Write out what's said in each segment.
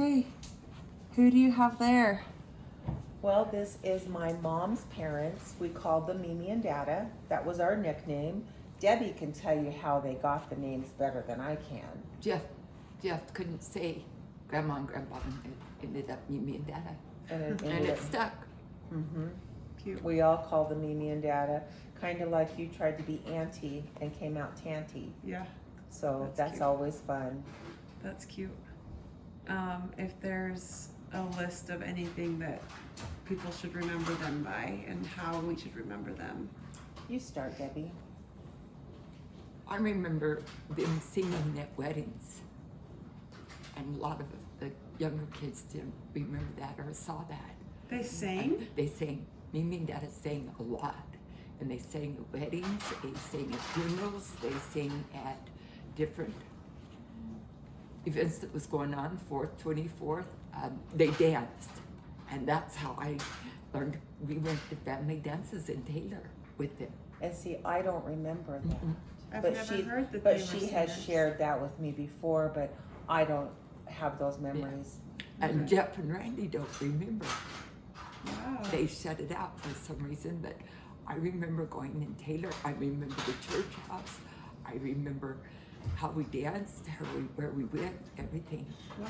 Okay, who do you have there? Well, this is my mom's parents. We called them Mimi and Dada. That was our nickname. Debbie can tell you how they got the names better than I can. Jeff couldn't say Grandma and Grandpa, and it ended up Mimi and Dada. And It stuck. Mm-hmm. Cute. We all called them Mimi and Dada, kind of like you tried to be Auntie and came out Tanty. Yeah, So That's that's cute. always fun. that's cute. If there's a list of anything that people should remember them by and how we should remember them. You start, Debbie. I remember them singing at weddings, and a lot of the younger kids didn't remember that or saw that. They sang? They sang. Mimi and Dada sang a lot, and they sang at weddings. They sang at funerals. They sang at different events that was going on. 4th, 24th. They danced, and that's how I learned. We went to family dances in Taylor with them. And see, I don't remember that. I've But never she, heard that but they were she has singers. shared that with me before, but I don't have those memories. And Okay. Jeff and Randy don't remember. Wow. They shut it out for some reason, but I remember going in Taylor. I remember the church house. I remember how we danced, where we went, everything. Wow.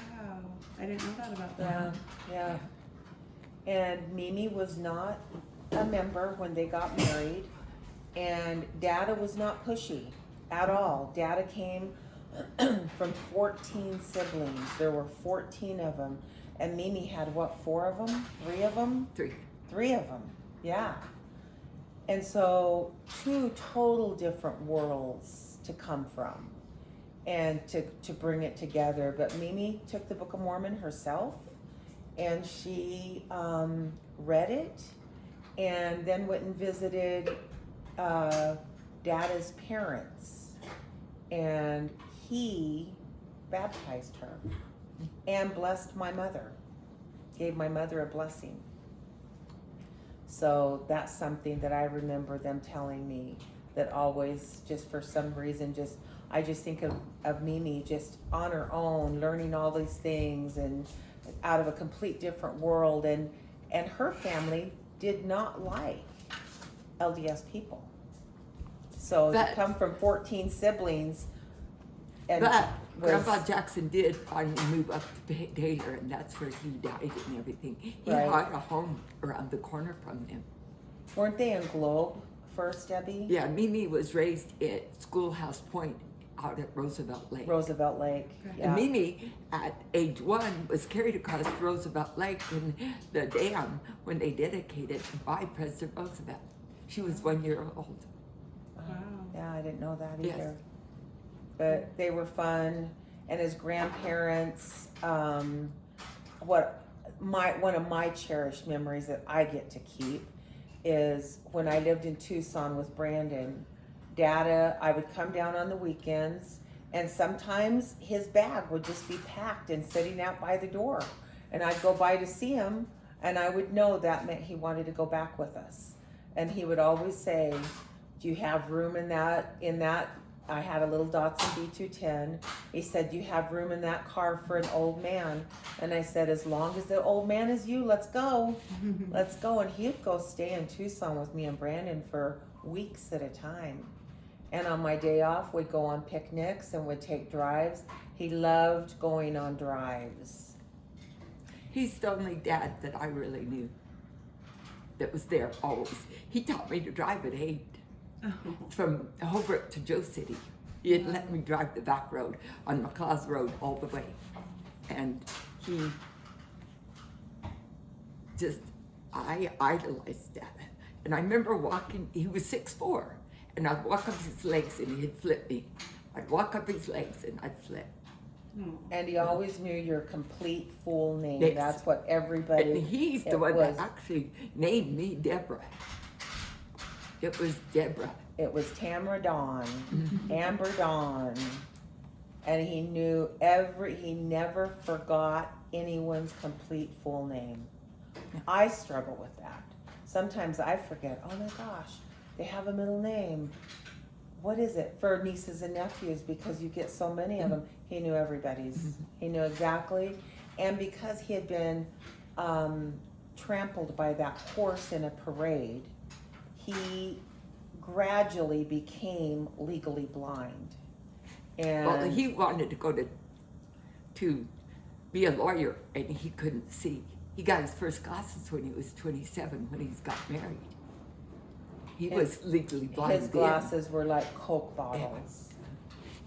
I didn't know that about Yeah, them. yeah. And Mimi was not a member when they got married, and Dada was not pushy at all. Dada came from 14 siblings. There were 14 of them, and Mimi had what, 4 of them? 3 of them? 3. 3 of them, yeah. And so 2 total different worlds to come from and to bring it together. But Mimi took the Book of Mormon herself, and she read it, and then went and visited Dada's parents, and he baptized her and blessed my mother, gave my mother a blessing. So that's something that I remember them telling me, that always, just for some reason, I just think of Mimi just on her own, learning all these things and out of a complete different world, and her family did not like LDS people. So to But- come from 14 siblings and But was- Grandpa Jackson did finally move up to Taylor, and that's where he died and everything. He Right. had a home around the corner from them. weren't they in Globe first, Debbie? Yeah, Mimi was raised at Schoolhouse Point out at Roosevelt Lake. Roosevelt Lake. Okay. Yeah. And Mimi, at age 1, was carried across Roosevelt Lake when the dam, when they dedicated it by President Roosevelt. She was 1 year old. Wow. Yeah, I didn't know that Yes. either. But they were fun, and as grandparents, one of my cherished memories that I get to keep is when I lived in Tucson with Brandon. Dada, I would come down on the weekends, and sometimes his bag would just be packed and sitting out by the door, and I'd go by to see him, and I would know that meant he wanted to go back with us. And he would always say, "Do you have room in that?" I had a little Datsun B210. He said, "Do you have room in that car for an old man?" And I said, "As long as the old man is you, let's go. Let's go." And he'd go stay in Tucson with me and Brandon for weeks at a time. And on my day off, we'd go on picnics and would take drives. He loved going on drives. He's the only dad that I really knew that was there always. He taught me to drive at 8. Oh. From Holbrook to Joe City. He had let me drive the back road on McCaw's Road all the way. And he just, I idolized Dada. And I remember walking, he was 6'4", and I'd walk up his legs and he'd flip me. I'd walk up his legs and I'd flip. And he always knew your complete full name. Yes. That's what everybody. And he's the it one was, that actually named me Deborah. It was Deborah. It was Tamara Dawn, Amber Dawn, and he knew he never forgot anyone's complete full name. I struggle with that. Sometimes I forget, oh my gosh, they have a middle name. What is it? For nieces and nephews, because you get so many of them, he knew everybody's. He knew exactly. And because he had been trampled by that horse in a parade, he gradually became legally blind. And Well, he wanted to go to be a lawyer, and he couldn't see. He got his first glasses when he was 27, when he got married. He was legally blind. his glasses were like Coke bottles.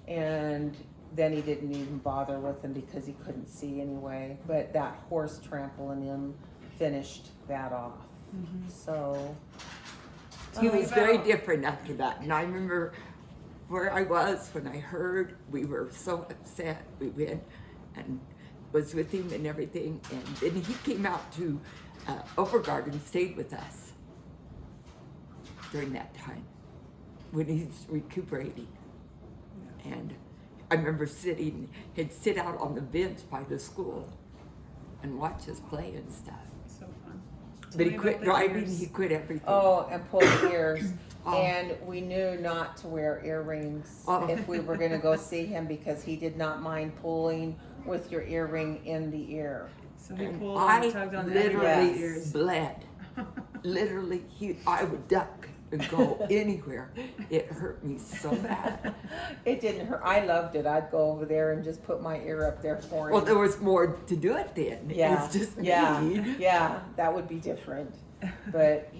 And then he didn't even bother with them because he couldn't see anyway. But that horse trampling him finished that off. So He was very different after that. And I remember where I was when I heard. We were so upset. We went and was with him and everything. And then he came out to Overgarden and stayed with us during that time when he's recuperating. And I remember he'd sit out on the bench by the school and watch us play and stuff. So fun. But he Tell me quit about the driving, ears. he quit everything. oh, and pulled ears. Oh. And we knew not to wear earrings Oh. if we were going to go see him because he did not mind pulling with your earring in the ear. So he And pulled I and tugged on literally everybody's ears. bled. Literally, I would duck and go anywhere. It hurt me so bad. It didn't hurt. I loved it. I'd go over there and just put my ear up there for him. Well, there was more to do it then. Yeah, It's just me. yeah, that would be different. But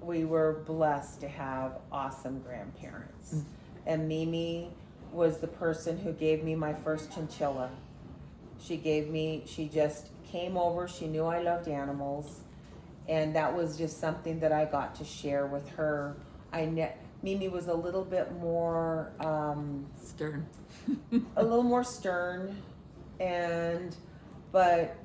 we were blessed to have awesome grandparents. And Mimi was the person who gave me my first chinchilla. She just came over. She knew I loved animals. And that was just something that I got to share with her. Mimi was a little bit more, Stern. a little more stern, but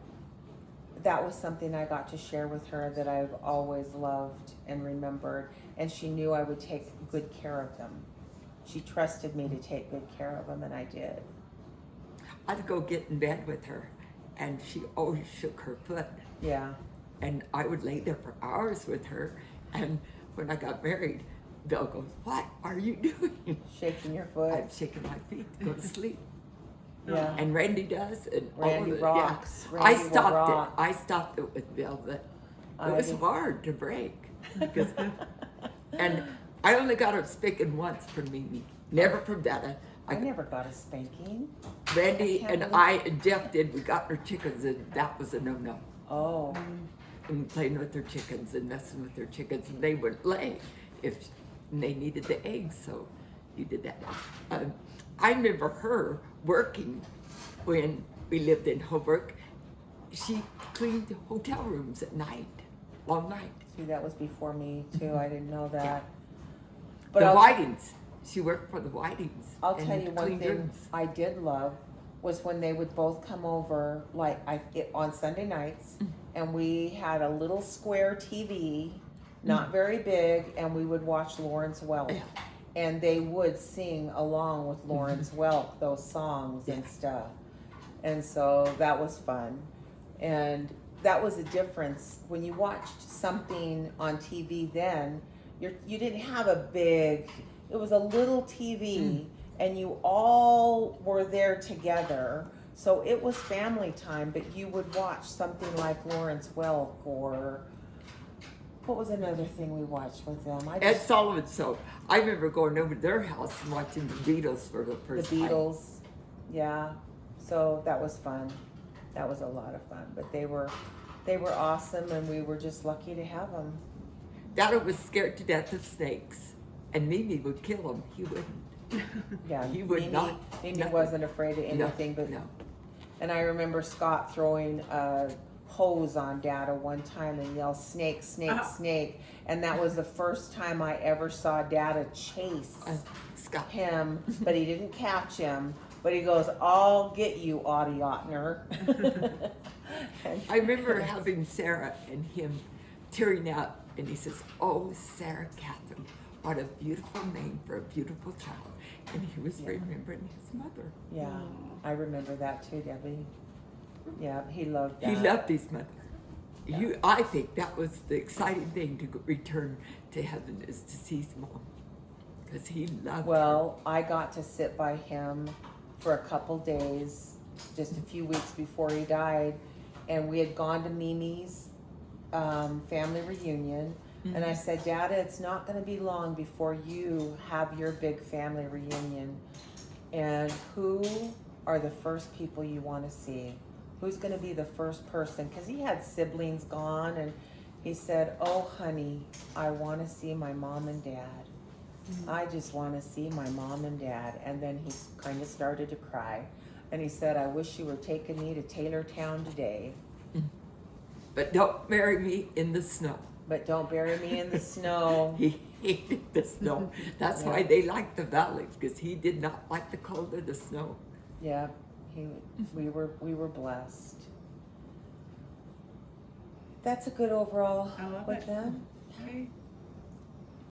that was something I got to share with her that I've always loved and remembered. And she knew I would take good care of them. She trusted me to take good care of them, and I did. I'd go get in bed with her, and she always shook her foot. Yeah. And I would lay there for hours with her. And when I got married, Bill goes, "What are you doing?" Shaking your foot. I'm shaking my feet to go to sleep. Yeah. And Randy does, and Randy all of it. rocks. Yeah. Randy I will stopped rock. it. I stopped it with Bill, but I it was did. hard to break. And I only got a spanking once from Mimi, never from Dada. I never got a spanking. Randy I can't and believe- I and Jeff did. We got their chickens, and that was a no-no. Oh. And playing with their chickens and messing with their chickens, and they wouldn't lay if they needed the eggs. So you did that. I remember her working when we lived in Holbrook. She cleaned hotel rooms at night, all night. See, that was before me too. I didn't know that. Yeah. But The I'll- Whitings. She worked for the Whitings. I'll and tell you one cleaned thing rooms. I did love was when they would both come over, like on Sunday nights, and we had a little square TV, not very big, and we would watch Lawrence Welk. Yeah. And they would sing along with Lawrence Welk, those songs and Yeah. stuff. And so that was fun. And that was a difference. When you watched something on TV then, you didn't have a big, it was a little TV, and you all were there together. So it was family time, but you would watch something like Lawrence Welk, or what was another thing we watched with them? Ed Sullivan. So I remember going over to their house and watching the Beatles for the The first time. Beatles, yeah. So that was fun. That was a lot of fun. But they were awesome, and we were just lucky to have them. Dada was scared to death of snakes, and Mimi would kill him. He wouldn't. Yeah, He would not. Mimi nothing. wasn't afraid of anything, but No. and I remember Scott throwing a hose on Dada one time and yell, "Snake, snake, snake!" And that was the first time I ever saw Dada chase Scott. him, but he didn't catch him. But he goes, "I'll get you, Audie Ottner." I remember having Sarah and him tearing up, and he says, "Oh, Sarah Catherine, what a beautiful name for a beautiful child." And he was remembering his mother. Yeah, I remember that too, Debbie. Yeah, he loved that. He loved his mother. I think that was the exciting thing to return to heaven, is to see his mom, because he loved her. Well, I got to sit by him for a couple days just a few weeks before he died, and we had gone to Mimi's family reunion. And I said, Dada, it's not going to be long before you have your big family reunion. And who are the first people you want to see? Who's going to be the first person? Because he had siblings gone, and he said, oh, honey, I want to see my mom and dad. I just want to see my mom and dad. And then he kind of started to cry. And he said, I wish you were taking me to Taylortown today. But don't bury me in the snow. But don't bury me in the snow. He hated the snow. That's why they liked the valleys, because he did not like the cold or the snow. Yeah, we were blessed. That's a good overall I love with it. them. Okay.